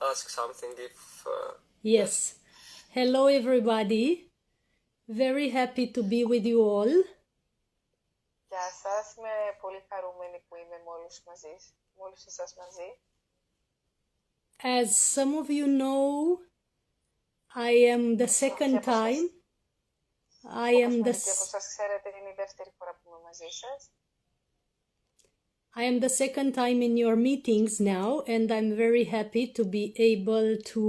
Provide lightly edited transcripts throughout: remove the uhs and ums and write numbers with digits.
ask something if... Yes. Hello everybody. Very happy to be with you all. Γεια σας, είμαι πολύ χαρούμενη που είμαι με όλους εσάς μαζί. As some of you know, I am the second time. Όπως σας ξέρετε, είναι η δεύτερη φορά που είμαι μαζί σας. I am the second time in your meetings now, and I'm very happy to be able to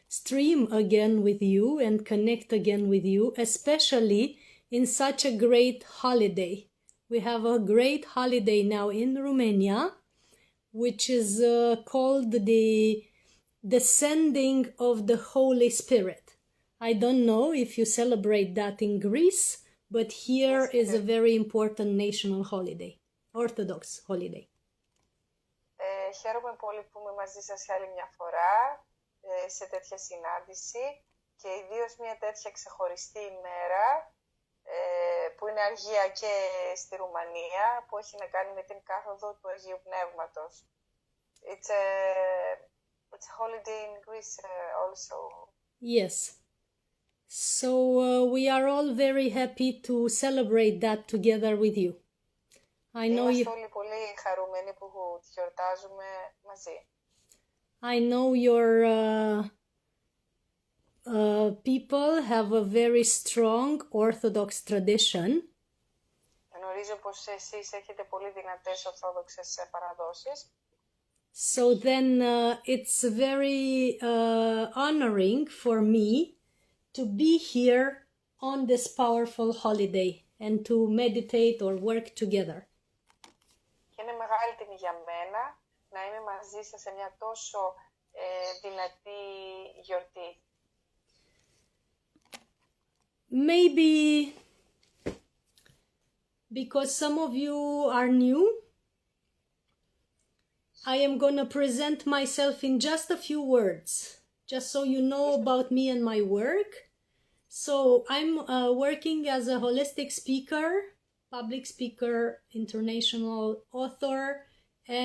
stream again with you and connect again with you, especially in such a great holiday. We have a great holiday now in Romania, which is called the Descending of the Holy Spirit. I don't know if you celebrate that in Greece, but here is a very important national holiday. Orthodox holiday. Χαίρομαι πολύ που είμαι μαζί σας για άλλη μια φορά σε τέτοια συνάντηση και ιδίως μια τέτοια ξεχωριστή ημέρα που είναι αργία και στη Ρουμανία, που έχει να κάνει με την κάθοδο του Αγίου Πνεύματος. It's a holiday in Greece also. Yes. So we are all very happy to celebrate that together with you. Είμαστε όλοι πολύ χαρούμενοι που γιορτάζουμε μαζί. I know your people have a very strong Orthodox tradition. Γνωρίζω πως εσείς έχετε πολύ δυνατές ορθόδοξες παραδόσεις. So then it's very honoring for me to be here on this powerful holiday and to meditate or work together. Και είναι μεγάλη τιμή για μένα να είμαι μαζί σας σε μια τόσο δυνατή γιορτή. Maybe because some of you are new, I am going to present myself in just a few words, just so you know about me and my work. So I'm working as a holistic speaker, public speaker, international author,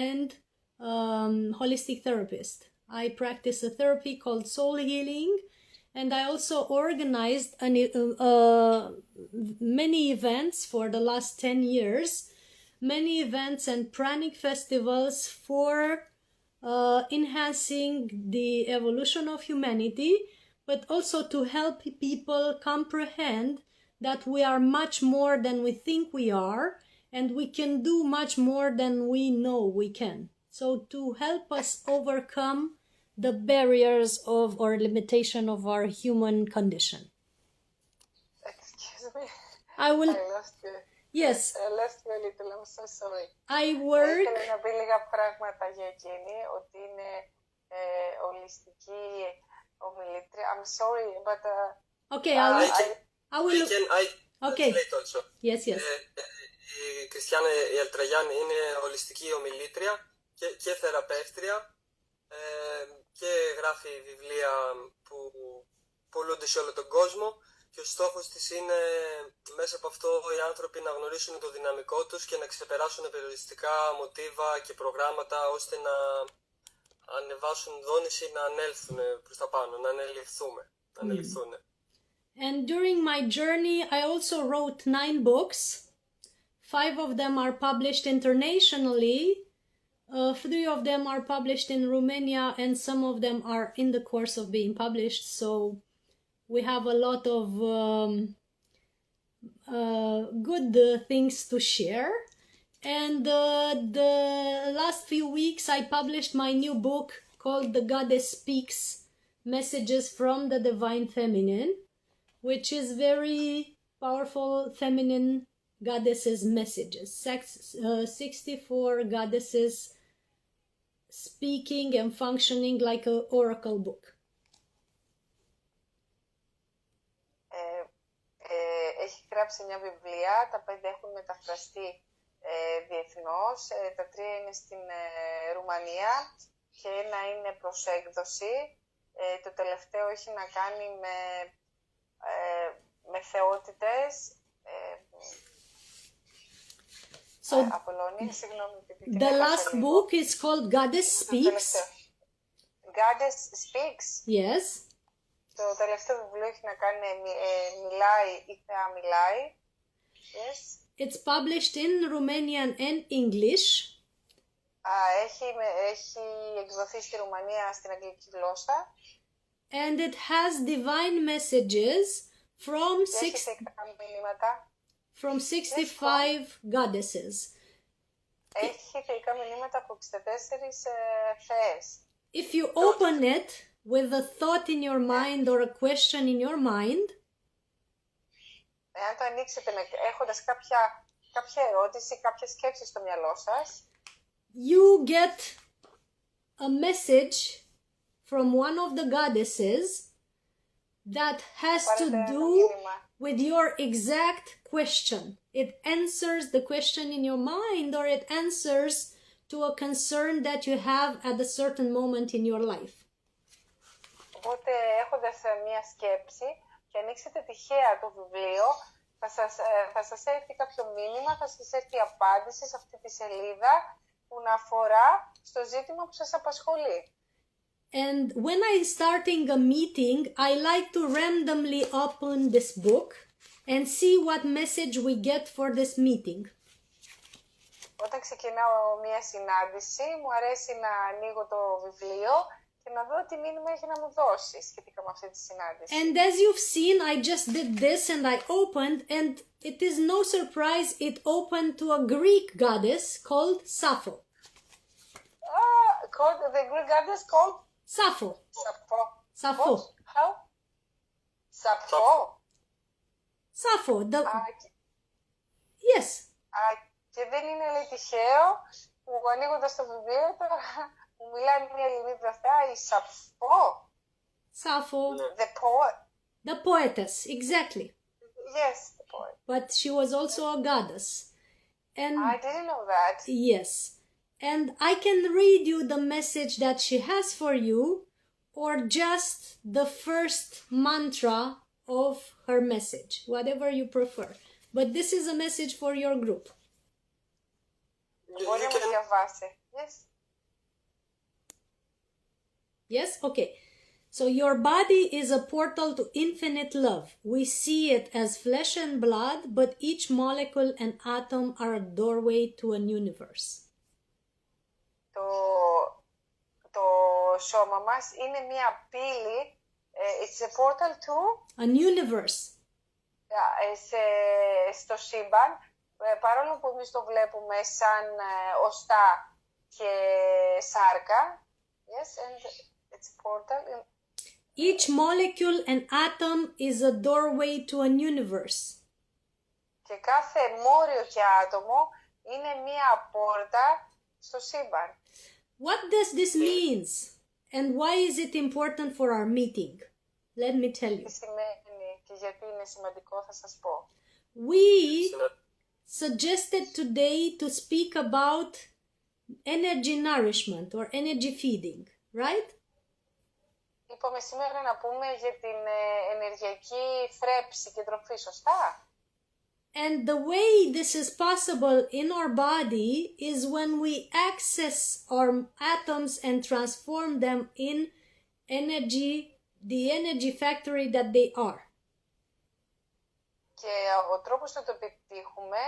and holistic therapist. I practice a therapy called soul healing, and I also organized many events for the last 10 years, many events and pranic festivals for enhancing the evolution of humanity, but also to help people comprehend that we are much more than we think we are, and we can do much more than we know we can. So to help us overcome the barriers of or limitation of our human condition. Excuse me. I will... I lost you. Yes. I lost you a little. I'm so sorry. I work... Ήθελα να πει λίγα πράγματα για εκείνη, ότι είναι ολιστική ομιλήτρια. I'm sorry, but... Okay, I will... Okay. Also. Yes. Η Κριστιάνα η Ελτραγιάν είναι ολιστική ομιλήτρια και θεραπεύτρια και γράφει βιβλία που πουλούνται σε όλο τον κόσμο, και ο στόχος της είναι μέσα από αυτό οι άνθρωποι να γνωρίσουν το δυναμικό τους και να ξεπεράσουν περιοριστικά μοτίβα και προγράμματα, ώστε να ανεβάσουν δόνηση, να ανέλθουν προς τα πάνω, να ανελιχθούν. And during my journey, I also wrote 9 books. 5 of them are published internationally. 3 of them are published in Romania, and some of them are in the course of being published. So we have a lot of good things to share. And the last few weeks, I published my new book called The Goddess Speaks, Messages from the Divine Feminine, which is very powerful feminine goddesses messages. 64 goddesses speaking and functioning like an oracle book. Έχει γράψει μια βιβλία, τα 5 έχουν μεταφραστεί διεθνώς, τα 3 είναι στην Ρουμανία και ένα είναι προς έκδοση. Το τελευταίο έχει να κάνει με θεότητες. So the last book is called Goddess Speaks. Goddess Speaks. Yes. Το τελευταίο βιβλίο έχει να κάνει μιλάει, η Θεά μιλάει. Yes. It's published in Romanian and English. Έχει εκδοθεί στη Ρουμανία στην αγγλική γλώσσα. And it has divine messages from 65 goddesses. Έχει θεϊκά μηνύματα από 64 θεές. If you open it with a thought in your mind or a question in your mind, εάν το ανοίξετε έχοντας κάποια ερώτηση, κάποια σκέψη στο μυαλό σας, you get a message from one of the goddesses that has to do with your exact question. It answers the question in your mind, or it answers to a concern that you have at a certain moment in your life. Οπότε έχοντας μία σκέψη και ανοίξετε τυχαία το βιβλίο, θα σας έρθει κάποιο μήνυμα, θα σας έρθει απάντηση σε αυτή τη σελίδα που να αφορά στο ζήτημα που σας απασχολεί. And when I'm starting a meeting, I like to randomly open this book and see what message we get for this meeting. Όταν ξεκινάω μία συνάντηση, μου αρέσει να ανοίγω το βιβλίο και να δω τι μήνυμα έχει να μου δώσει σχετικά με αυτή τη συνάντηση. And as you've seen, I just did this and I opened, and it is no surprise it opened to a Greek goddess called Sappho. The Greek goddess called? Sappho. Sappho. How? Sappho. Sappho. Yes. Και δεν είναι, λέει, τυχαίο που ανοίγοντας το βιβλίο μου μιλάει μια Ελληνίδα θεά, η Sappho. Sappho. The poet. The poetess, exactly. Yes, the poet. But she was also a goddess. And I didn't know that. Yes. And I can read you the message that she has for you, or just the first mantra of her message, whatever you prefer. But this is a message for your group. Μπορεί να διαβάσει. Yes. Yes? Okay. So your body is a portal to infinite love. We see it as flesh and blood, but each molecule and atom are a doorway to an universe. Το σώμα μας είναι μια πύλη, it's a portal to an universe. Στο σύμπαν, παρόλο που εμείς το βλέπουμε σαν οστά και σάρκα. Yes, and it's a portal. Each molecule and atom is a doorway to an universe. Και κάθε μόριο και άτομο είναι μια πόρτα στο σύμπαν. What does this mean? And why is it important for our meeting? Let me tell you. Τι σημαίνει και γιατί είναι σημαντικό, θα σας πω. We suggested today to speak about energy nourishment or energy feeding, right? Είπαμε σήμερα να πούμε για την ενεργειακή θρέψη και τροφή, σωστά? And the way this is possible in our body is when we access our atoms and transform them in energy, the energy factory that they are. Και ο τρόπος να το επιτύχουμε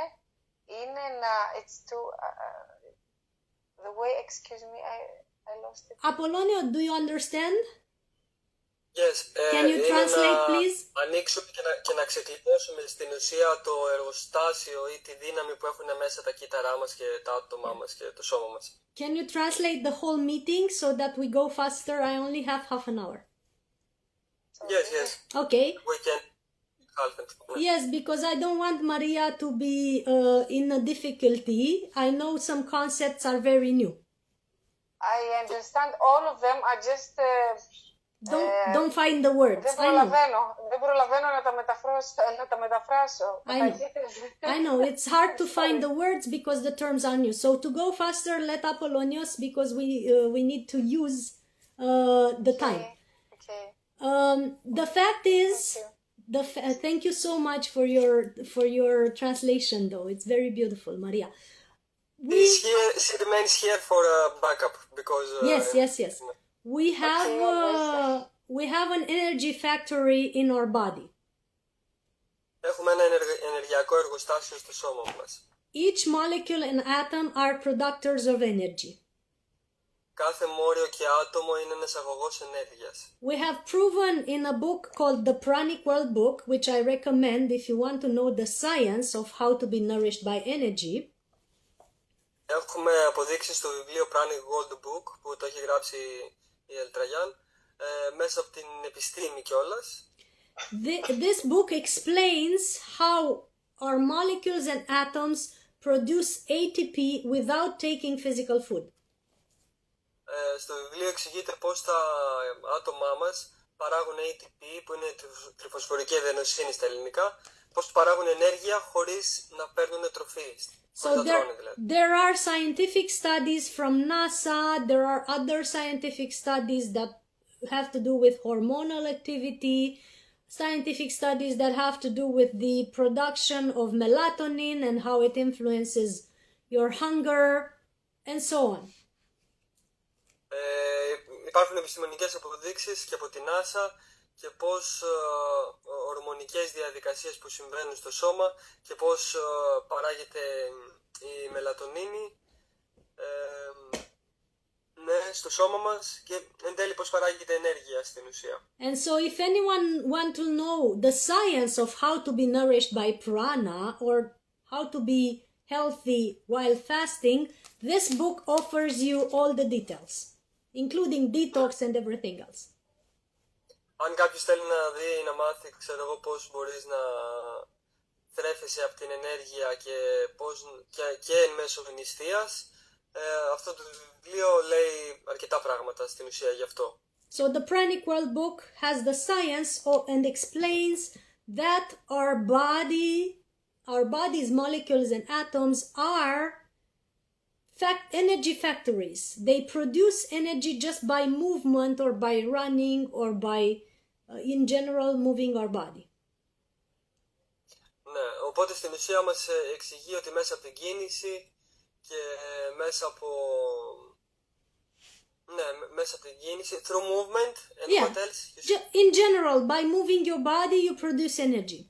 είναι να... It's to... the way, excuse me, I lost it. Apollonio, do you understand? Yes. Can you translate, please? Ανοίξουμε και να ξεκλειδώσουμε στην ουσία το εργοστάσιο ή τη δύναμη που έχουν μέσα τα κύτταρά μας και τα άτομά μας και το σώμα μας. Can you translate the whole meeting so that we go faster? I only have half an hour. Yes, yes. Okay. We can half an hour. Yes, because I don't want Maria to be in a difficulty. I know some concepts are very new. I understand all of them. I just... Don't find the words. Δεν προλαβαίνω να τα μεταφράσω. I know. It's hard to find the words because the terms are new. So to go faster, let Apollonios, because we need to use the time. Okay. The fact is, thank you so much for your translation, though. It's very beautiful, Maria. She remains here for backup because... Yes. we have an energy factory in our body. Έχουμε ένα ενεργειακό εργοστάσιο στο σώμα μας. Each molecule and atom are producers of energy. Κάθε μόριο και άτομο είναι ένας αγωγός ενέργειας. We have proven in a book called the Pranic World Book, which I recommend if you want to know the science of how to be nourished by energy. Έχουμε αποδείξει στο βιβλίο Pranic World Book, που το έχει γράψει η Eltrayan, μέσα από την επιστήμη κιόλας. This book explains how our molecules and atoms produce ATP without taking physical food. Στο βιβλίο εξηγείται πώς τα άτομά μας παράγουν ATP, που είναι τριφωσφορική εδενοσύνη στα ελληνικά, πώς παράγουν ενέργεια χωρίς να παίρνουν τροφή. So there are scientific studies from NASA, there are other scientific studies that have to do with hormonal activity, scientific studies that have to do with the production of melatonin and how it influences your hunger, and so on. Υπάρχουν επιστημονικές αποδείξεις και από την NASA και πώς ορμονικές διαδικασίες που συμβαίνουν στο σώμα και πώς παράγεται η μελατονίνη στο σώμα μας και εν τέλει πώς παράγεται ενέργεια στην ουσία. And so if anyone want to know the science of how to be nourished by prana or how to be healthy while fasting, this book offers you all the details, including detox and everything else. Αν κάποιος θέλει να δει, να μάθει, ξέρω εγώ, πώς μπορείς να θρέφεσαι από την ενέργεια και εν μέσω νηστείας, αυτό το βιβλίο λέει αρκετά πράγματα στην ουσία γι' αυτό. So the Pranic World Book has the science and explains that our body's molecules and atoms are energy factories. They produce energy just by movement or by running or by, in general, moving our body. Ναι, οπότε στην ουσία μας εξηγεί ότι μέσα από την κίνηση και μέσα από την κίνηση, through movement and what else? In general, by moving your body, you produce energy.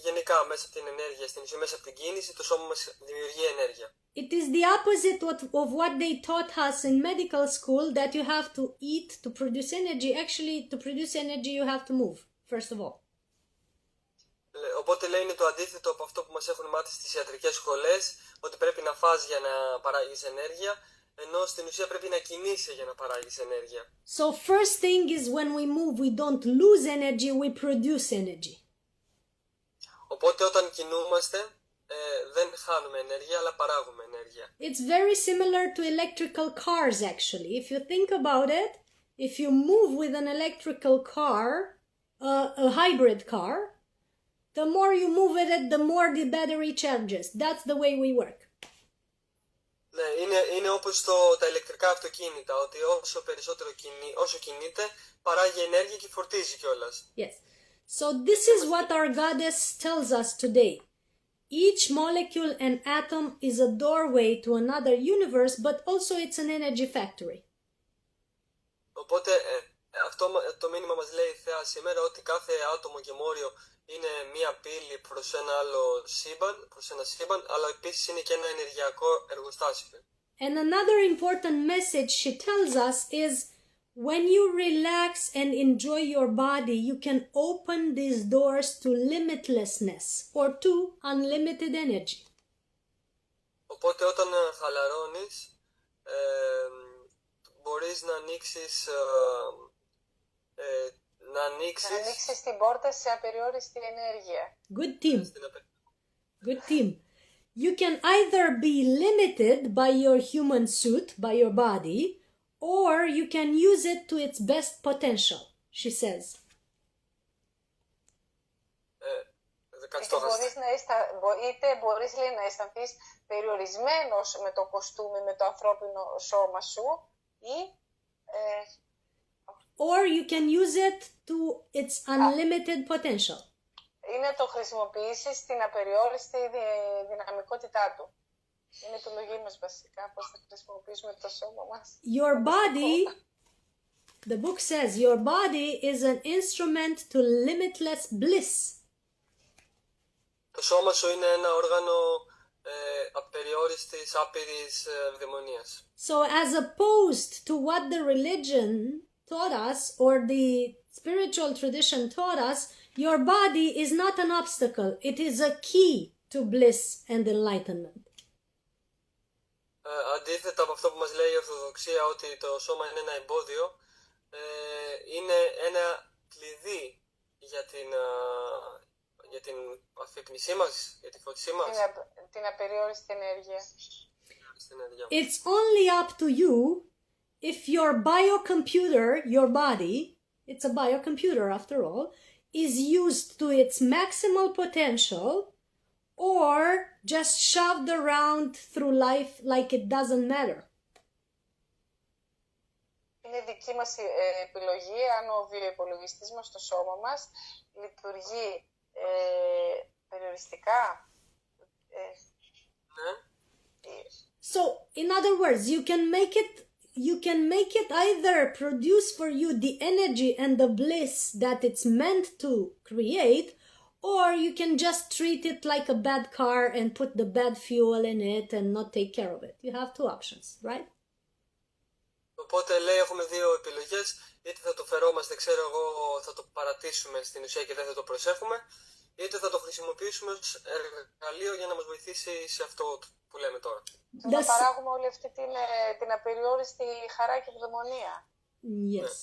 Γενικά, μέσα από την ενέργεια, στην ουσία, μέσα από την κίνηση, το σώμα μας δημιουργεί ενέργεια. It is the opposite of what they taught us in medical school, that you have to eat to produce energy. Actually, to produce energy, you have to move, first of all. Οπότε λέει είναι το αντίθετο από αυτό που μας έχουν μάθει στις ιατρικές σχολές, ότι πρέπει να φας για να παράγεις ενέργεια, ενώ στην ουσία πρέπει να κινείσαι για να παράγεις ενέργεια. So first thing is when we move, we don't lose energy, we produce energy. Οπότε όταν κινούμαστε, δεν χάνουμε ενέργεια, αλλά παράγουμε ενέργεια. It's very similar to electrical cars, actually. If you think about it, if you move with an electrical car, a hybrid car, the more you move with it, the more the battery charges. That's the way we work. Ναι, είναι όπως τα ηλεκτρικά αυτοκίνητα, ότι όσο κινείται, παράγει ενέργεια και φορτίζει κιόλας. Yes. So this is what our goddess tells us today. Each molecule and atom is a doorway to another universe, but also it's an energy factory. Οπότε αυτό το μήνυμα μας λέει η Θεά σήμερα, ότι κάθε άτομο και μόριο είναι μία πύλη προς ένα άλλο σύμπαν, αλλά επίσης είναι και ένα ενεργειακό εργοστάσιο. And another important message she tells us is, when you relax and enjoy your body, you can open these doors to limitlessness or to unlimited energy. Οπότε όταν χαλαρώνεις, μπορείς να ανοίξεις την πόρτα σε απεριόριστη ενέργεια. Good team. Good team. You can either be limited by your human suit, by your body, or you can use it to its best potential, she says. Είτε μπορείς, λέει, να αισθανθείς περιορισμένος με το κοστούμι, με το ανθρώπινο σώμα σου, ή or you can use it to its unlimited potential. Ή να το χρησιμοποιήσεις στην απεριόριστη δυναμικότητά του. Είναι η επιλογή μας βασικά, πώς θα χρησιμοποιήσουμε το σώμα μας. Your body, the book says, your body is an instrument to limitless bliss. Το σώμα σου είναι ένα όργανο απεριόριστης, άπειρης ευδαιμονίας. So as opposed to what the religion taught us or the spiritual tradition taught us, your body is not an obstacle. It is a key to bliss and enlightenment. Αντίθετα από αυτό που μας λέει η Ορθοδοξία, ότι το σώμα είναι ένα εμπόδιο, είναι ένα κλειδί για την αφύπνισή μας, για τη φώτισή μας. Την απεριόριστη ενέργεια. It's only up to you if your biocomputer, your body, it's a biocomputer after all, is used to its maximal potential or just shoved around through life like it doesn't matter. Είναι δική μας επιλογή αν ο βιοϋπολογιστής μας στο σώμα μας λειτουργεί περιοριστικά. So, in other words, you can make it either produce for you the energy and the bliss that it's meant to create, or you can just treat it like a bad car and put the bad fuel in it and not take care of it. You have two options, right? Οπότε λέει έχουμε δύο επιλογές, είτε θα το φερόμαστε, ξέρω εγώ, θα το παρατήσουμε στην ουσία και δεν θα το προσέχουμε, είτε θα το χρησιμοποιήσουμε ως εργαλείο για να μας βοηθήσει σε αυτό που λέμε τώρα. Να παράγουμε όλη αυτή την απεριόριστη χαρά και ευδαιμονία. Yes.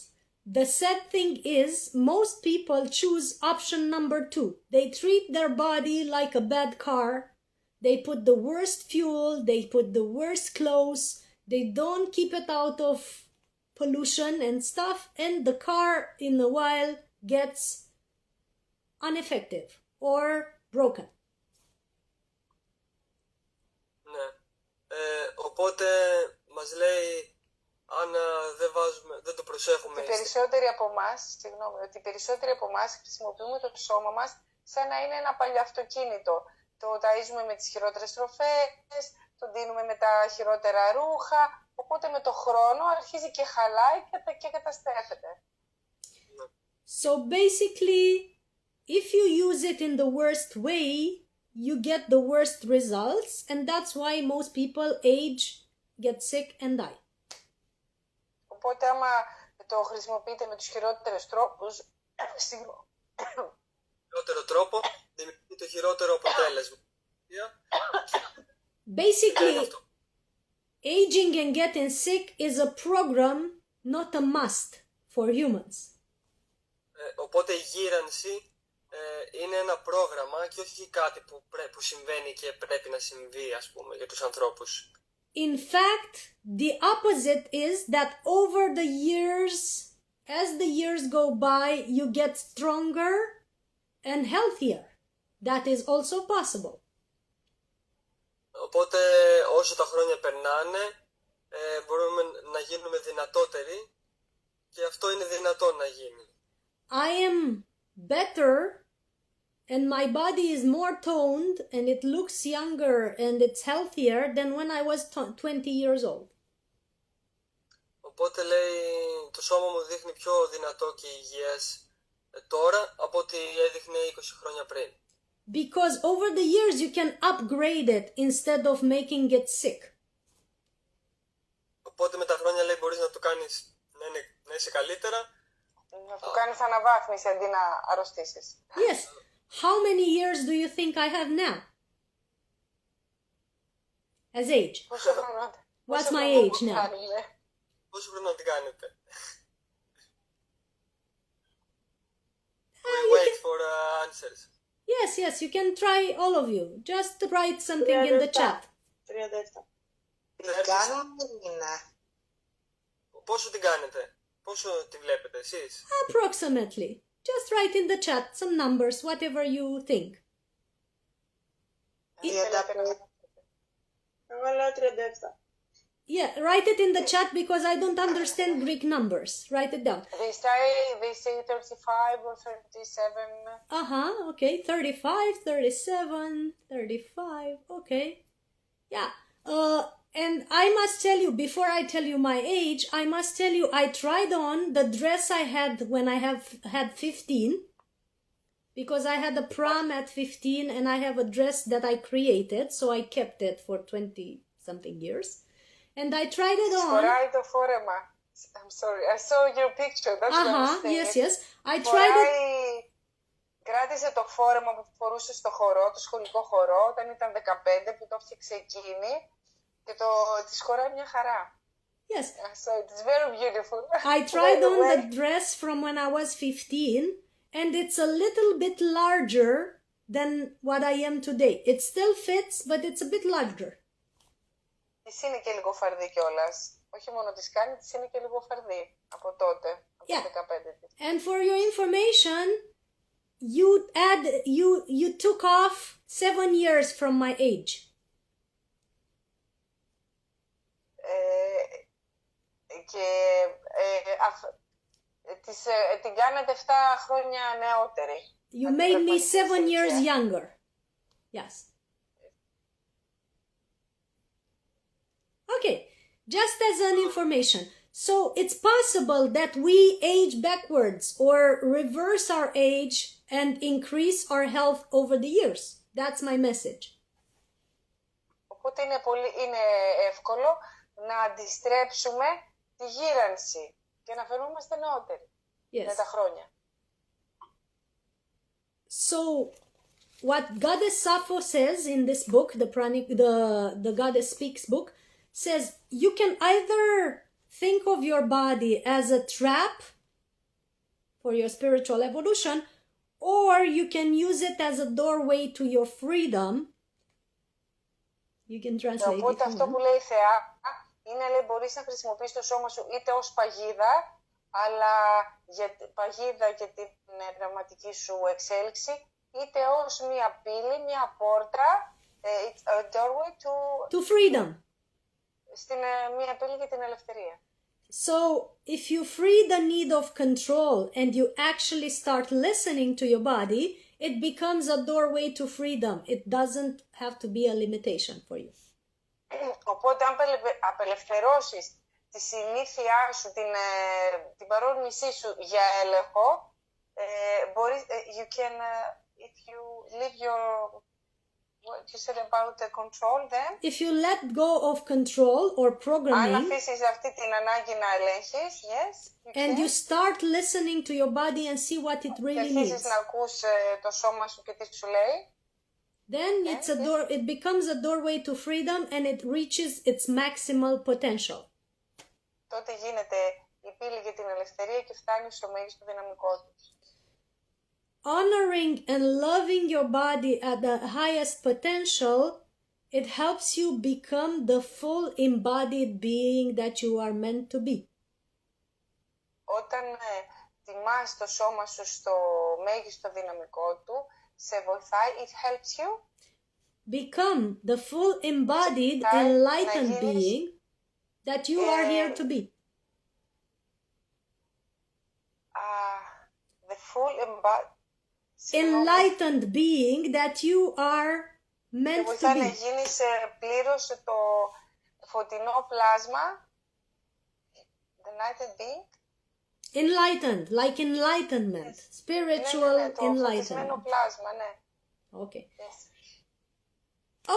The sad thing is, most people choose option number 2. They treat their body like a bad car. They put the worst fuel, they put the worst clothes, they don't keep it out of pollution and stuff, and the car in a while gets ineffective or broken. Ναι. Οπότε μας λέει, αν δεν το προσέχουμε... Ότι οι περισσότεροι από εμάς χρησιμοποιούμε το σώμα μας σαν να είναι ένα παλιό αυτοκίνητο. Το ταΐζουμε με τις χειρότερες τροφές, το δίνουμε με τα χειρότερα ρούχα, οπότε με το χρόνο αρχίζει και χαλάει και καταστρέφεται. So basically, if you use it in the worst way, you get the worst results, and that's why most people age, get sick and die. Οπότε άμα το χρησιμοποιείτε με τους χειρότερους τρόπους, χειρότερο τρόπο, δημιουργεί το χειρότερο αποτέλεσμα. Basically, aging and getting sick is a program, not a must for humans. Οπότε η γύρανση είναι ένα πρόγραμμα και όχι κάτι που συμβαίνει και πρέπει να συμβεί, ας πούμε, για τους ανθρώπους. In fact, the opposite is that over the years, as the years go by, you get stronger and healthier. That is also possible. Οπότε όσο τα χρόνια περνάνε, μπορούμε να γίνουμε δυνατότεροι και αυτό είναι δυνατό να γίνει. I am better and my body is more toned and it looks younger and it's healthier than when I was 20 years old. Οπότε λέει, το σώμα μου δείχνει πιο δυνατό και υγιές τώρα από ό,τι έδειχνε 20 χρόνια πριν. Because over the years you can upgrade it instead of making it sick. Οπότε με τα χρόνια λέει μπορείς να το κάνεις να είσαι καλύτερα. Να το κάνεις αναβάθμιση αντί να αρρωστήσεις. Yes. How many years do you think I have now? As age. What's my age now? Πόσο χρόνο την κάνετε? We wait for answers. Yes, you can try all of you. Just write something in the chat. 37. Πόσο την κάνετε? Πόσο τη βλέπετε εσείς? Approximately. Just write in the chat some numbers, whatever you think. Εγώ λέω 37. Yeah, write it in the chat because I don't understand Greek numbers. Write it down. They say 35 or 37. Okay. 35, 37, 35. Okay. Yeah. And I must tell you, before I tell you my age, I must tell you I tried on the dress I had when I had 15, because I had a prom at 15 and I have a dress that I created, so I kept it for 20 something years. And I tried it on. Φοράει το φόρεμα. I'm sorry, I saw your picture. That's what I was saying. Yes. I tried it. Κράτησε το φόρεμα που φορούσε στο χορό, το σχολικό χορό, όταν ήταν 15 που το έφτιαξε εκείνη και της χωράει μια χαρά. Yes. So it's very beautiful. I tried on the dress from when I was 15 and it's a little bit larger than what I am today. It still fits, but it's a bit larger. Της είναι και λίγο φαρδί κιόλας. Όχι μόνο της κάνει, της είναι και λίγο φαρδί από τότε, από 15 της. And for your information, you took off 7 years from my age. Και την κάνατε 7 χρόνια νεότερη. You made me 7 years younger. Yes. Okay, just as an information. So it's possible that we age backwards or reverse our age and increase our health over the years. That's my message. Οπότε είναι εύκολο να αντιστρέψουμε τη γύρανση και να φαινόμαστε νεότεροι με τα χρόνια. So what Goddess Sappho says in this book, the Goddess Speaks book, says you can either think of your body as a trap for your spiritual evolution, or you can use it as a doorway to your freedom. You can translate it. Οπότε αυτό που λέει η Θεά είναι, λέει, μπορείς να χρησιμοποιήσεις το σώμα σου είτε ως παγίδα, αλλά παγίδα για την πνευματική σου εξέλιξη, είτε ως μια πύλη, μια πόρτα, a doorway to freedom. Μια πύλη για την ελευθερία. So, if you free the need of control and you actually start listening to your body, it becomes a doorway to freedom. It doesn't have to be a limitation for you. Οπότε, αν απελευθερώσεις τη συνήθειά σου, την παρόρμησή σου για έλεγχο, μπορείς, you can, if you leave your, what you said about the control then? If you let go of control or programming, αν αφήσεις αυτή την ανάγκη να ελέγχεις, yes, and you start listening to your body and see what it really και needs. αρχίσεις να ακούς το σώμα σου και τι σου λέει, then it becomes a doorway to freedom and it reaches its maximal potential. Τότε γίνεται η πύλη για την ελευθερία και φτάνει στο μέγιστο δυναμικό του. Honoring and loving your body at the highest potential, it helps you become the full embodied being that you are meant to be. Όταν τιμάς το σώμα σου στο μέγιστο δυναμικό του, σε βοηθάει, it helps you become the full embodied enlightened being that you are here to be. The full enlightened being that you are meant to be. Να γίνεις πλήρως το φωτεινό πλάσμα, the enlightened being. Enlightened, like enlightenment, spiritual enlightenment. Πλάσμα, ναι. Okay. Yes.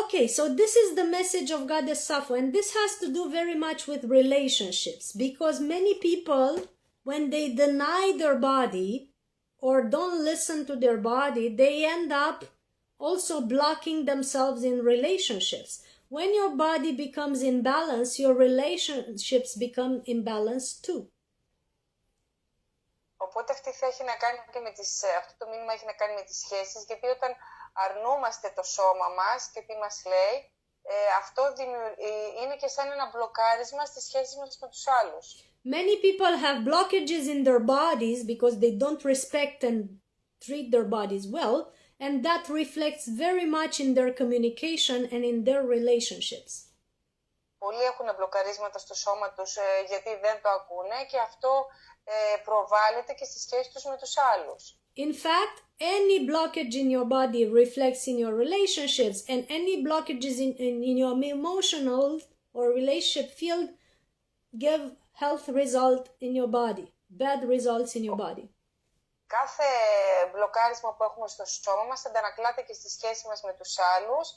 Okay, so this is the message of Goddess Sappho, and this has to do very much with relationships, because many people, when they deny their body or don't listen to their body, they end up also blocking themselves in relationships. When your body becomes imbalanced, your relationships become imbalanced too. Οπότε αυτό το μήνυμα έχει να κάνει με τις σχέσεις, γιατί όταν αρνούμαστε το σώμα μας και τι μας λέει, αυτό είναι και σαν ένα μπλοκάρισμα στις σχέσεις μας με τους άλλους. Many people have blockages in their bodies because they don't respect and treat their bodies well, and that reflects very much in their communication and in their relationships. Πολλοί έχουν μπλοκαρίσματα στο σώμα τους γιατί δεν το ακούνε και αυτό προβάλλεται και στις σχέσεις τους με τους άλλους. In fact, any blockage in your body reflects in your relationships, and any blockages in your emotional or relationship field give health result in your body, bad results in your body. Κάθε μπλοκάρισμα που έχουμε στο σώμα μας αντανακλάται και στη σχέση μας με τους άλλους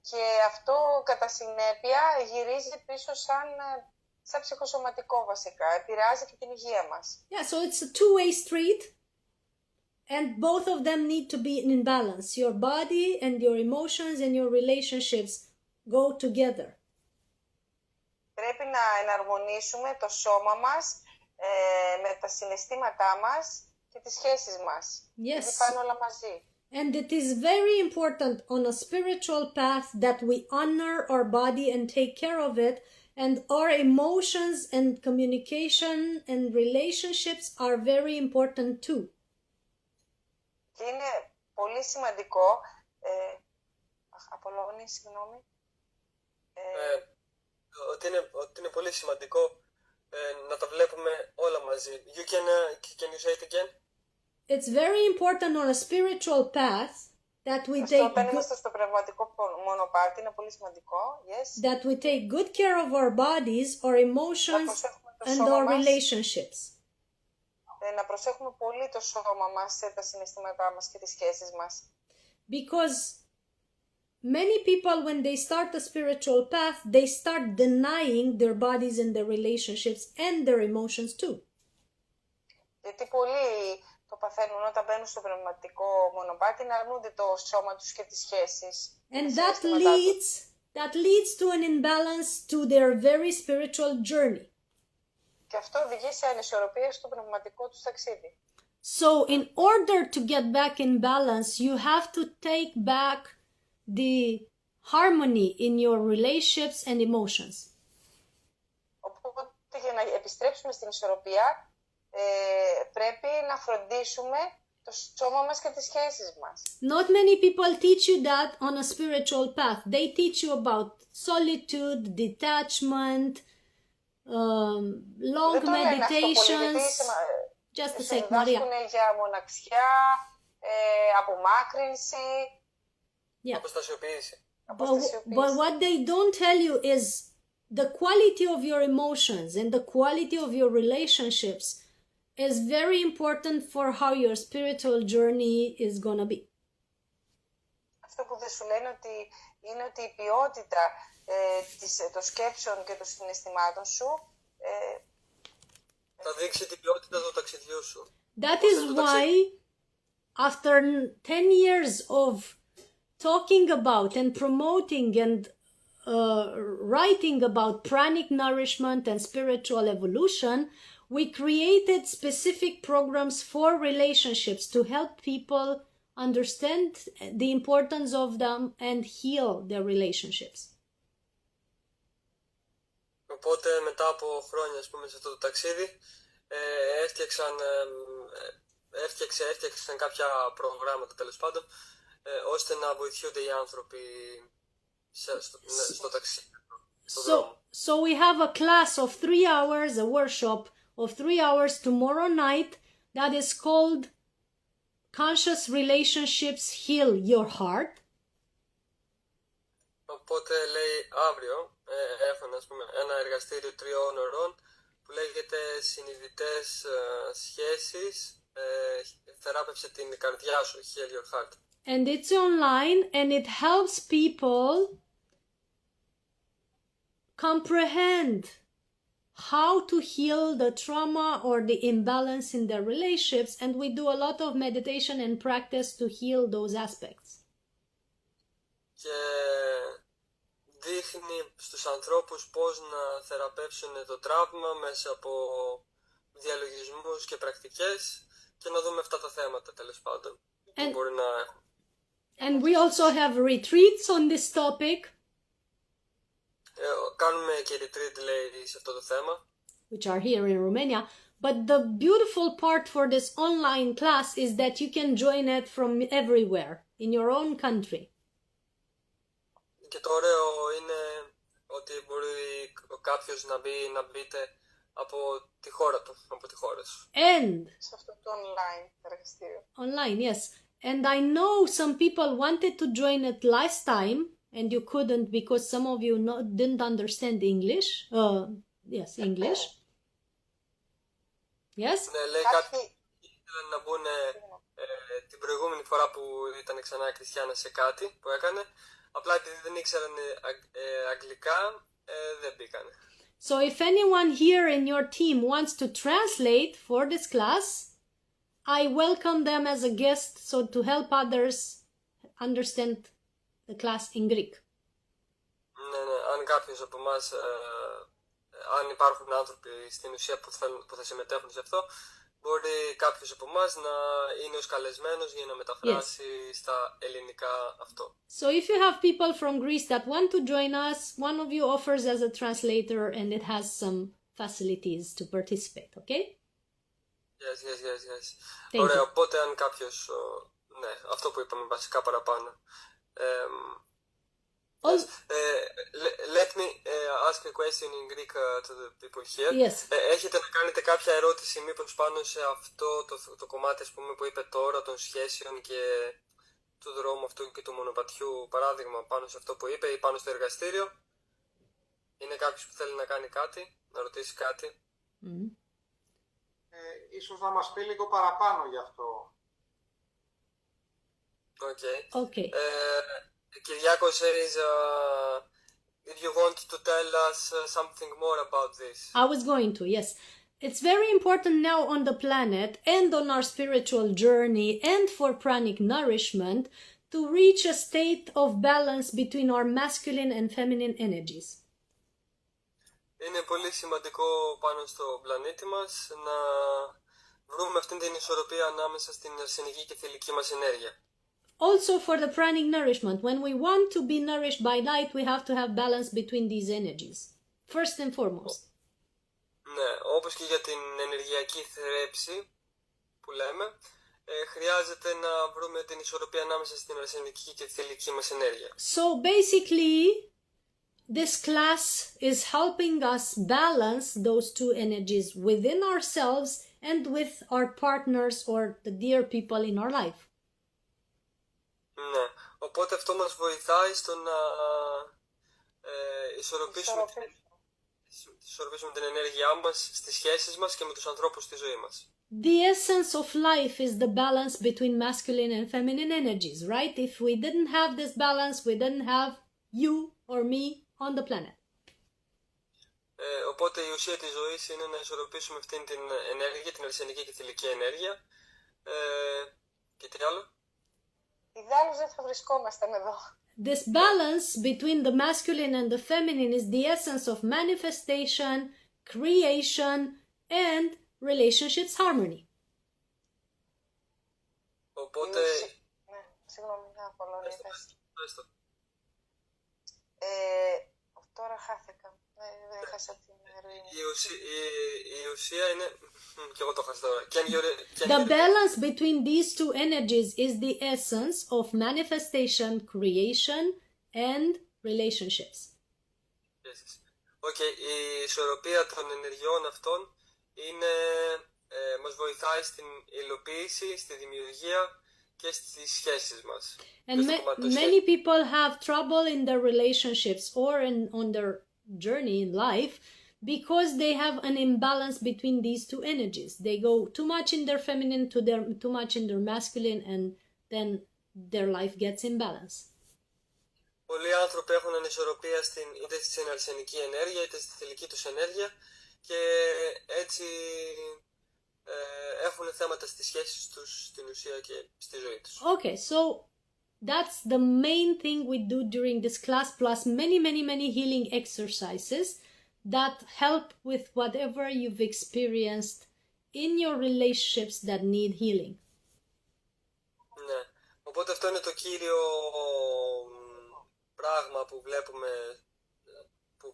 και αυτό κατά συνέπεια γυρίζει πίσω σαν ψυχοσωματικό βασικά. Επηρεάζει και την υγεία μας. Yeah, so it's a two-way street and both of them need to be in balance. Your body and your emotions and your relationships go together. Πρέπει να εναρμονίσουμε το σώμα μας με τα συναισθήματά μας και τις σχέσεις μας. Yes. Γιατί πάνε όλα μαζί. And it is very important on a spiritual path that we honor our body and take care of it, and our emotions and communication and relationships are very important too. Και είναι πολύ σημαντικό. Απολόγνη, συγγνώμη. Ότι είναι πολύ σημαντικό να τα βλέπουμε όλα μαζί. Can you say it again? It's very important on a spiritual path that we Όταν είμαστε στο πνευματικό μονοπάτι, είναι πολύ σημαντικό. Yes. That we take good care of our bodies, our emotions and our relationships. Να προσέχουμε πολύ το σώμα μας, τα συναισθήματά μας και τις σχέσεις μας. Because many people, when they start the spiritual path, they start denying their bodies and their relationships and their emotions too. Γιατί πολλοί το παθαίνουν όταν μπαίνουν στο πνευματικό μονοπάτι, να αρνούνται το σώμα τους και τις σχέσεις. And that leads to an imbalance to their very spiritual journey. Και αυτό οδηγεί σε ανισορροπία στο πνευματικό τους ταξίδι. So in order to get back in balance, you have to take back the harmony in your relationships and emotions. Οπότε για να επιστρέψουμε στην ισορροπία, πρέπει να φροντίσουμε το σώμα μας και τις σχέσεις μας. Not many people teach you that on a spiritual path. They teach you about solitude, detachment, long meditations. Just a sec, Maria. Για μοναξιά, απομάκρυνση. Yeah. Αποστασιοποίηση. But what they don't tell you is the quality of your emotions and the quality of your relationships is very important for how your spiritual journey is going to be. Αυτό που δεν σου λένε είναι ότι η ποιότητα των σκέψεων και των συναισθημάτων σου θα δείξει την ποιότητα του ταξιδιού σου. That is why after 10 years of talking about and promoting and writing about pranic nourishment and spiritual evolution, we created specific programs for relationships to help people understand the importance of them and heal their relationships. Οπότε μετά από χρόνια, ας πούμε, σε αυτό το ταξίδι, έφτιαξαν κάποια προγράμματα, τέλος πάντων, ώστε να βοηθούνται οι άνθρωποι στο ταξίδι. So we have a class of 3 hours, a workshop of 3 hours tomorrow night that is called Conscious Relationships Heal Your Heart. Οπότε λέει αύριο έχουν, ας πούμε, ένα εργαστήριο 3 ώρων που λέγεται συνειδητές σχέσεις, θεράπευσε την καρδιά σου, Heal Your Heart. And it's online and it helps people comprehend how to heal the trauma or the imbalance in their relationships, and we do a lot of meditation and practice to heal those aspects. Και δείχνει στους ανθρώπους πώς να θεραπεύσουν το τραύμα μέσα από διαλογισμούς και πρακτικές και να δούμε αυτά τα θέματα, τέλος πάντων, που μπορεί να έχουν. And we also have retreats on this topic. Κάνουμε και retreat, λέει, σε αυτό το θέμα. Which are here in Romania. But the beautiful part for this online class is that you can join it from everywhere, in your own country. Και το ωραίο είναι ότι μπορεί κάποιος να μπείτε από τη χώρα του, από τη χώρα σου. And το online εργαστήριο. Online, yes. And I know some people wanted to join it last time and you couldn't because some of you didn't understand English. Yes, English. Yes? Ναι, λέει κάποιοι ήθελαν να μπουν την προηγούμενη φορά που ήταν ξανά Χριστιανά σε κάτι που έκανε. Απλά επειδή δεν ήξεραν αγγλικά, δεν μπήκανε. So if anyone here in your team wants to translate for this class, I welcome them as a guest so to help others understand the class in Greek. Ναι, ναι. Αν κάποιος από εμάς, αν υπάρχουν άνθρωποι στην ουσία που θα συμμετέχουν σε αυτό, μπορεί κάποιος από εμάς να είναι ως καλεσμένος για να μεταφράσει στα ελληνικά αυτό. So if you have people from Greece that want to join us, one of you offers as a translator and it has some facilities to participate, okay? Yes. Thank Ωραία, you. οπότε αν κάποιος, ναι, αυτό που είπαμε βασικά παραπάνω. Yes. Let me ask a question in Greek to the people here. Yes. Έχετε να κάνετε κάποια ερώτηση μήπως πάνω σε αυτό το κομμάτι ας πούμε, που είπε τώρα των σχέσεων και του δρόμου αυτού και του μονοπατιού, παράδειγμα πάνω σε αυτό που είπε ή πάνω στο εργαστήριο? Είναι κάποιος που θέλει να κάνει κάτι, να ρωτήσει κάτι? Ίσως να μας πει λίγο παραπάνω γι' αυτό. Okay. Kyriakos says, if you want to tell us something more about this. I was going to, yes. It's very important now on the planet and on our spiritual journey and for pranic nourishment to reach a state of balance between our masculine and feminine energies. Είναι πολύ σημαντικό πάνω στο πλανήτη μας να βρούμε αυτήν την ισορροπία ανάμεσα στην αρσενική και θηλυκή μας ενέργεια. Also for the pranic nourishment, when we want to be nourished by light, we have to have balance between these energies, first and foremost. Ναι, όπως και για την ενεργειακή θρέψη που λέμε, χρειάζεται να βρούμε την ισορροπία ανάμεσα στην αρσενική και θηλυκή μας ενέργεια. So basically, this class is helping us balance those two energies within ourselves and with our partners or the dear people in our life. Ναι, οπότε αυτό μας βοηθάει στο να ισορροπήσουμε την ενέργειά μας στις σχέσεις μας και με τους ανθρώπους στη ζωή μας. The essence of life is the balance between masculine and feminine energies, right? If we didn't have this balance, we didn't have you or me on the planet. Οπότε η ουσία της ζωής είναι να ισορροπήσουμε αυτήν την ενέργεια, την αρσενική και θηλυκή ενέργεια. Και τι άλλο? Ιδάλλως δεν θα βρισκόμασταν εδώ. This balance between the masculine and the feminine is the essence of manifestation, creation, and relationships harmony. Οπότε... Ναι, συγγνώμη, να απολώνει. Τώρα χάθηκα. Δεν έχασα την ροή. Η ουσία είναι... Και εγώ το χάσα τώρα. The balance between these two energies is the essence of manifestation, creation, and relationships. Η ισορροπία των ενεργειών αυτών μας βοηθάει στην υλοποίηση, στη δημιουργία και στις σχέσεις μας. And many people have trouble in their relationships or on their journey in life because they have an imbalance between these two energies. They go too much in their feminine, too much in their masculine, and then their life gets imbalanced. Πολλοί άνθρωποι έχουν ανισορροπία είτε στην αρσενική ενέργεια είτε στη θηλυκή τους ενέργεια και έτσι έχουν θέματα στις σχέσεις τους, στην ουσία και στη ζωή τους. Okay, so that's the main thing we do during this class, plus many healing exercises that help with whatever you've experienced in your relationships that need healing. Ναι, οπότε αυτό είναι το κύριο πράγμα που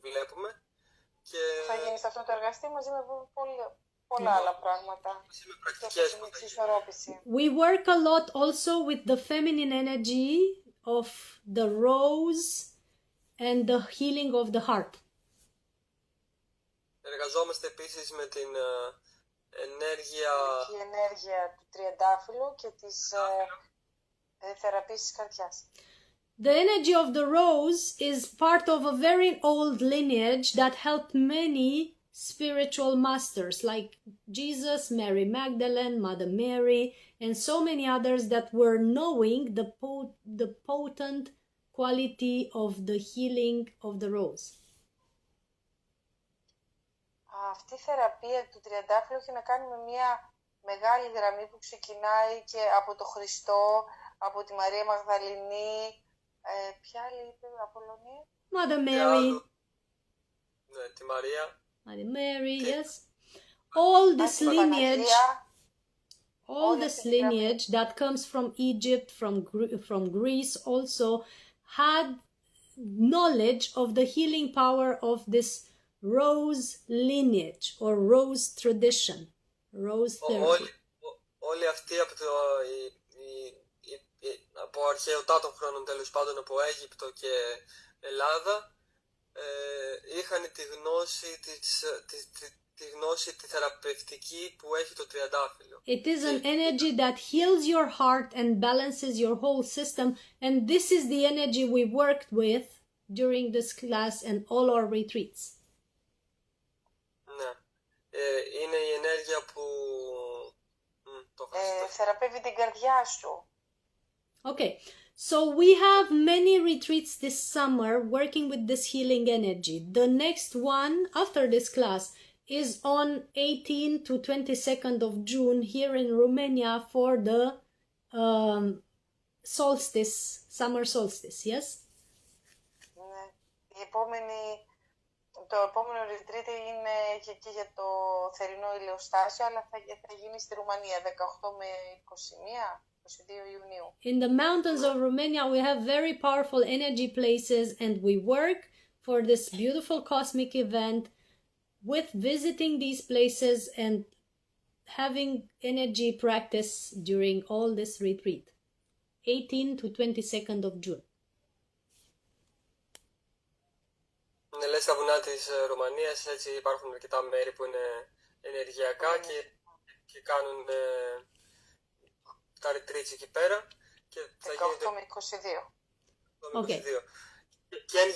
βλέπουμε και... Θα γίνει σε αυτό το εργαστήριο μαζί με πολλά άλλα πράγματα. We work a lot also with the feminine energy of the rose and the healing of the heart. Εργαζόμαστε επίσης με την ενέργεια η ενέργεια του τριαντάφυλλου και της θεραπείας της καρδιάς. The energy of the rose is part of a very old lineage that helped many spiritual masters like Jesus, Mary Magdalene, Mother Mary, and so many others that were knowing the potent quality of the healing of the rose. Αυτή η θεραπεία του τριαντάφυλλου έχει να κάνει με μια μεγάλη γραμμή που ξεκινάει και από το Χριστό, από τη Μαρία Μαγδαληνή. Ποια άλλη είπε, Απολλωνία? Mother Mary. Ναι, τη Μαρία. Mother Mary, yes. All this lineage that comes from Egypt, from Greece also had knowledge of the healing power of this rose lineage or rose tradition, rose therapy. Όλοι αυτοί από αρχαιοτάτων χρόνων, τέλος πάντων από Αίγυπτο και Ελλάδα, είχαν τη γνώση τη θεραπευτική που έχει το τριαντάφυλλο. It is an energy that heals your heart and balances your whole system, and this is the energy we worked with during this class and all our retreats. Ναι. Είναι η ενέργεια που θεραπεύει την καρδιά σου. Okay, so we have many retreats this summer working with this healing energy. The next one after this class is on 18 to 22nd of June here in Romania for the solstice, summer solstice, yes? Ναι. Το επόμενο retreat είναι και για το θερινό ηλιοστάσιο, αλλά θα γίνει στη Ρουμανία 18 με 22 Ιουνίου. In the mountains of Romania we have very powerful energy places, and we work for this beautiful cosmic event with visiting these places and having energy practice during all this retreat, 18 to 22nd of June. Ναι, λες στα βουνά της Ρουμανίας, έτσι υπάρχουν αρκετά μέρη που είναι ενεργειακά και κάνουν τα retreats εκεί πέρα. Και θα 18 με 22. Okay. Can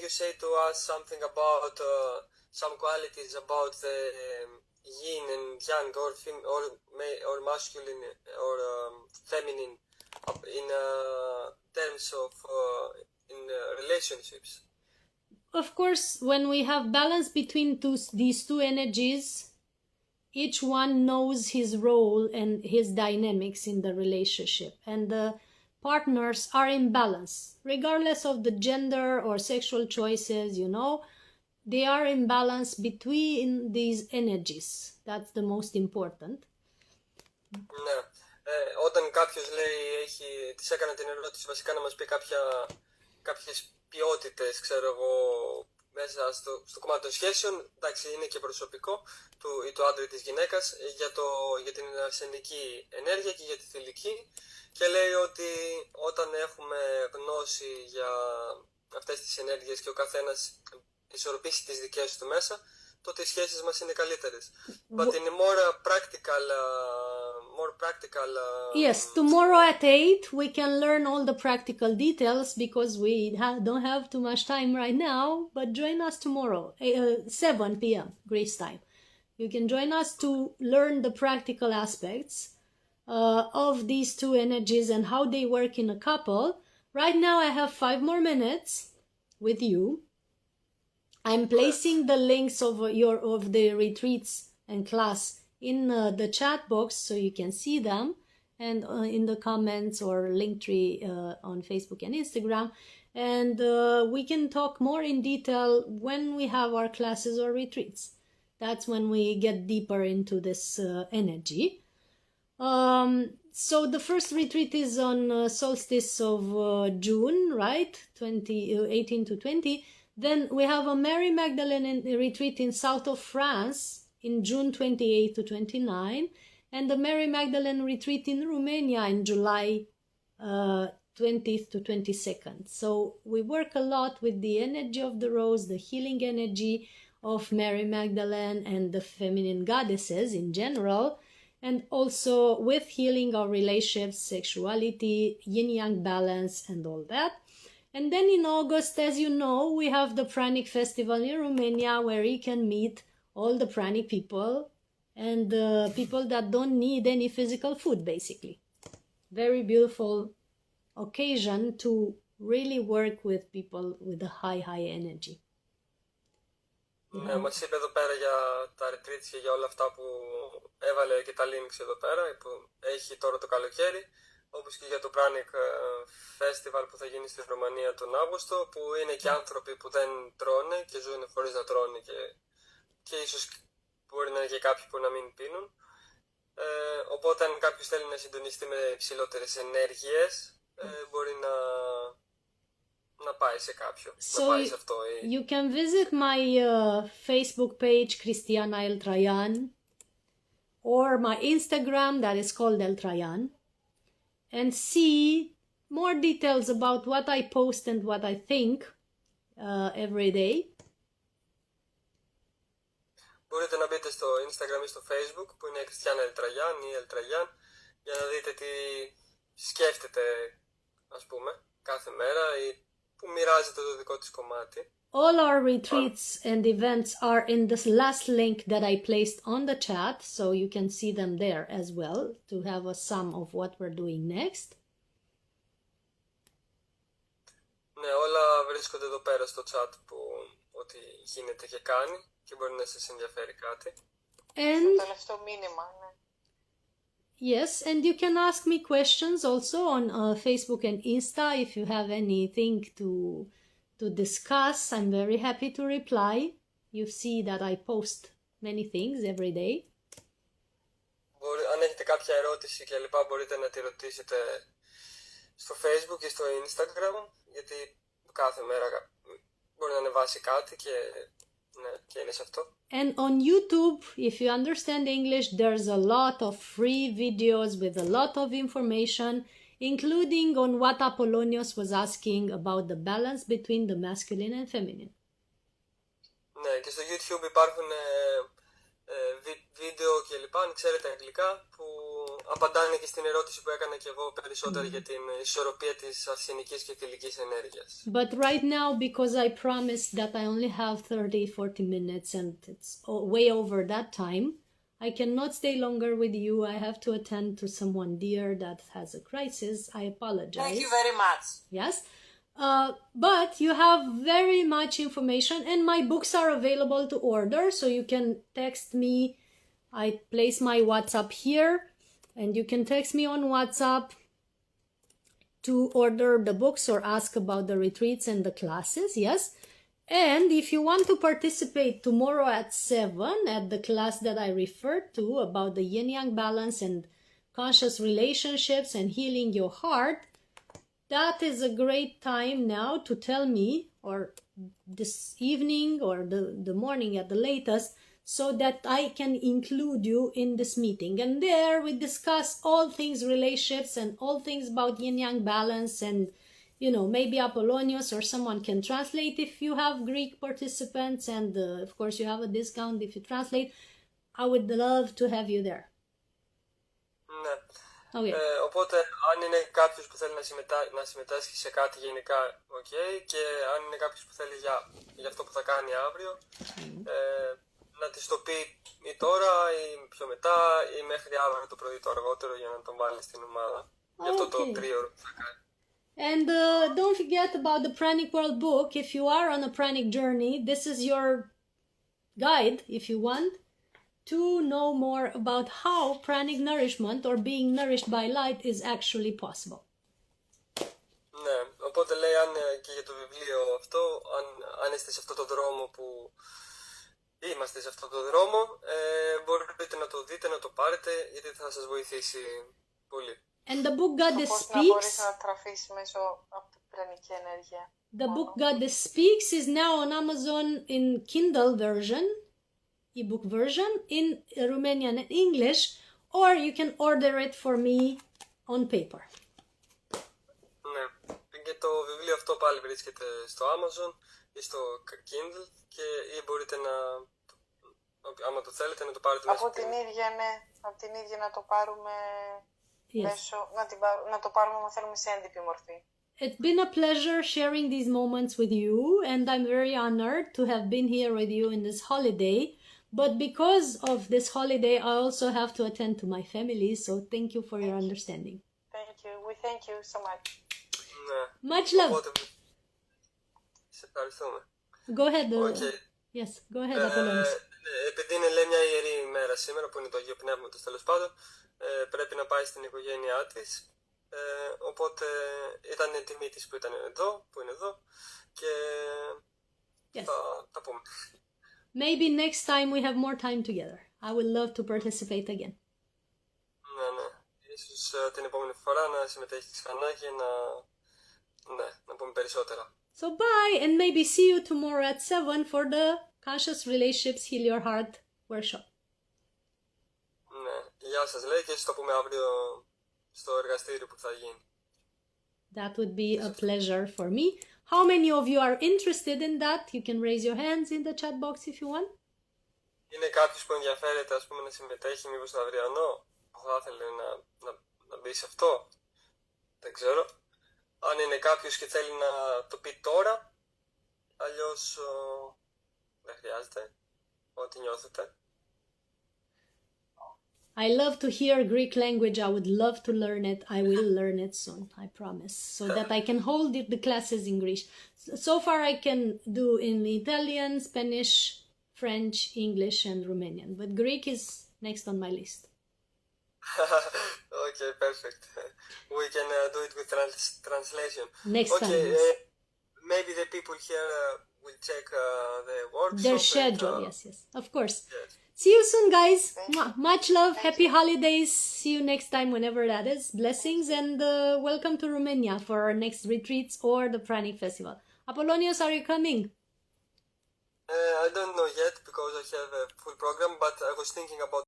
you say to us something about some qualities about the yin and yang or masculine or feminine in terms of in relationships? Of course, when we have balance between these two energies, each one knows his role and his dynamics in the relationship, and the partners are in balance regardless of the gender or sexual choices. They are in balance between these energies. That's the most important. Ναι. Όταν κάποιος λέει, της έκανα την ερώτηση βασικά να μας πει κάποιες ποιότητες, ξέρω εγώ, μέσα στο κομμάτι των σχέσεων, εντάξει, είναι και προσωπικό του άντρα ή της γυναίκας, για την αρσενική ενέργεια και για τη θηλυκή, και λέει ότι όταν έχουμε γνώση για αυτές τις ενέργειες και ο καθένας ισορροπήσει τις δικές του μέσα, τότε οι σχέσεις μας είναι καλύτερες. But in a more practical yes, tomorrow at 8 we can learn all the practical details because we don't have too much time right now, but join us tomorrow, 7 p.m. Greece time. You can join us to learn the practical aspects of these two energies and how they work in a couple. Right now I have 5 more minutes with you. I'm placing the links of the retreats and class in the chat box so you can see them, and in the comments or Linktree on Facebook and Instagram, and we can talk more in detail when we have our classes or retreats. That's when we get deeper into this energy. So the first retreat is on solstice of June, right? 18 to 20. Then we have a Mary Magdalene retreat in south of France in June 28 to 29, and the Mary Magdalene retreat in Romania in July 20th to 22nd. So we work a lot with the energy of the rose, the healing energy of Mary Magdalene and the feminine goddesses in general, and also with healing our relationships, sexuality, yin-yang balance, and all that. And then in August, as you know, we have the Pranic Festival in Romania, where you can meet all the Pranic people and people that don't need any physical food, basically. Very beautiful occasion to really work with people with a high energy. Ναι, μας είπε εδώ πέρα για τα retreats και για όλα αυτά που έβαλε και τα links εδώ πέρα που έχει τώρα το καλοκαίρι, όπως και για το Pranic Festival που θα γίνει στη Ρωμανία τον Αύγουστο, που είναι και άνθρωποι που δεν τρώνε και ζουν χωρίς να τρώνε και ίσως μπορεί να είναι και κάποιοι που να μην πίνουν. Οπότε αν κάποιος θέλει να συντονιστεί με υψηλότερες ενέργειες, μπορεί να πάει σε κάποιο, να πάει σε αυτό. You can visit my Facebook page, Cristiana Eltrayan, or my Instagram that is called Eltrayan, and see more details about what I post and what I think every day. Μπορείτε να μπείτε στο Instagram ή στο Facebook που είναι Cristiana Eltrayan ή Eltrayan για να δείτε τι σκέφτεται, ας πούμε, κάθε μέρα ή που μοιράζεται το δικό της κομμάτι. All our retreats and events are in this last link that I placed on the chat, so you can see them there as well to have a sum of what we're doing next. Ναι, όλα βρίσκονται εδώ πέρα στο chat που ό,τι γίνεται και κάνει και μπορεί να σας ενδιαφέρει κάτι. Το τελευταίο μήνυμα, ναι. Yes, and you can ask me questions also on Facebook and Insta if you have anything to discuss. I'm very happy to reply. You see that I post many things every day. Αν έχετε κάποια ερώτηση και λοιπά μπορείτε να τη ρωτήσετε στο Facebook ή στο Instagram, γιατί κάθε μέρα μπορεί να ανεβάσει κάτι και είναι σε αυτό. And on YouTube, if you understand English, there's a lot of free videos with a lot of information, including on what Apollonios was asking about the balance between the masculine and feminine. Ναι, και στο YouTube υπάρχουν βίντεο και λοιπά, αν ξέρετε αγγλικά, που απαντάνε και στην ερώτηση που έκανα και εγώ περισσότερο για την ισορροπία της αρσενικής και θηλυκής ενέργειας. But right now, because I promised that I only have 30-40 minutes and it's way over that time, I cannot stay longer with you. I have to attend to someone dear that has a crisis. I apologize. Thank you very much. Yes. But you have very much information and my books are available to order, so you can text me. I place my WhatsApp here and you can text me on WhatsApp to order the books or ask about the retreats and the classes. Yes. And if you want to participate tomorrow at 7 at the class that I referred to about the yin-yang balance and conscious relationships and healing your heart, that is a great time now to tell me, or this evening or the morning at the latest, so that I can include you in this meeting. And there we discuss all things relationships and all things about yin-yang balance, and you know, maybe Apollonios or someone can translate if you have Greek participants, and of course you have a discount if you translate. I would love to have you there. Ναι. Okay. Οπότε αν είναι κάποιος που θέλει να συμμετάσχει σε κάτι γενικά, και αν είναι κάποιος που θέλει για αυτό που θα κάνει αύριο, να της το πει ή τώρα ή πιο μετά ή μέχρι αύριο το πρωί το αργότερο για να τον βάλει στην ομάδα. Για αυτό το τρίωρο που θα κάνει. And don't forget about the Pranic World book. If you are on a pranic journey, this is your guide, if you want, to know more about how pranic nourishment or being nourished by light is actually possible. Ναι, οπότε λέει και για το βιβλίο αυτό, αν είστε σε αυτό το δρόμο που είμαστε σε αυτό το δρόμο, μπορείτε να το δείτε, να το πάρετε, γιατί θα σας βοηθήσει πολύ. And the book Goddess Πώς να Speaks. μπορείς να τραφείς μέσω από την πρανική ενέργεια. The book Goddess Speaks is now on Amazon in Kindle version, ebook version, in Romanian and English, or you can order it for me on paper. Ναι, και το βιβλίο αυτό πάλι βρίσκεται στο Amazon ή στο Kindle ή μπορείτε να, άμα το θέλετε, να το πάρετε Από την ίδια, ναι. Από την ίδια να το πάρουμε μέσω, να το πάρουμε αν θέλουμε σε έντυπη μορφή. It's been a pleasure sharing these moments with you, and I'm very honored to have been here with you in this holiday. But because of this holiday, I also have to attend to my family, so thank you for your understanding. Thank you. We thank you so much. Ναι. Much love. Οπότε, σε ευχαριστούμε. Go ahead. Okay. Yes, go ahead, Apollonis. Επειδή είναι, λέει, μια ιερή ημέρα σήμερα, που είναι το Αγίο Πνεύματος, τέλος πάντων, πρέπει να πάει στην οικογένειά της. Οπότε ήταν τιμή της που ήταν εδώ, που είναι εδώ, και Yes. θα πούμε. Maybe next time we have more time together. I would love to participate again. Ναι. Ίσως την επόμενη φορά να συμμετέχει ξανά και να πούμε περισσότερα. So bye, and maybe see you tomorrow at 7 for the Conscious Relationships Heal Your Heart workshop. Ναι. Γεια σας, λέει, και ίσως το πούμε αύριο στο εργαστήριο που θα γίνει. That would be a pleasure for me. How many of you are interested in that? You can raise your hands in the chat box if you want. Είναι κάποιος που ενδιαφέρεται, ας πούμε, να συμμετέχει μήπως στο αυριανό, που θα ήθελε να μπει σε αυτό? Δεν ξέρω. Αν είναι κάποιος και θέλει να το πει τώρα, αλλιώς δεν χρειάζεται, ό,τι νιώθετε. I love to hear Greek language. I would love to learn it. I will learn it soon, I promise, so that I can hold the classes in Greek. So far I can do in Italian, Spanish, French, English, and Romanian. But Greek is next on my list. Okay, perfect. We can do it with translation. Next time. Okay, Yes. maybe the people here will check the workshop. Their schedule, yes, of course. Yes. See you soon, guys. Much love. Happy holidays. See you next time, whenever that is. Blessings, and welcome to Romania for our next retreats or the Pranic Festival. Apollonios, are you coming? I don't know yet because I have a full program, but I was thinking about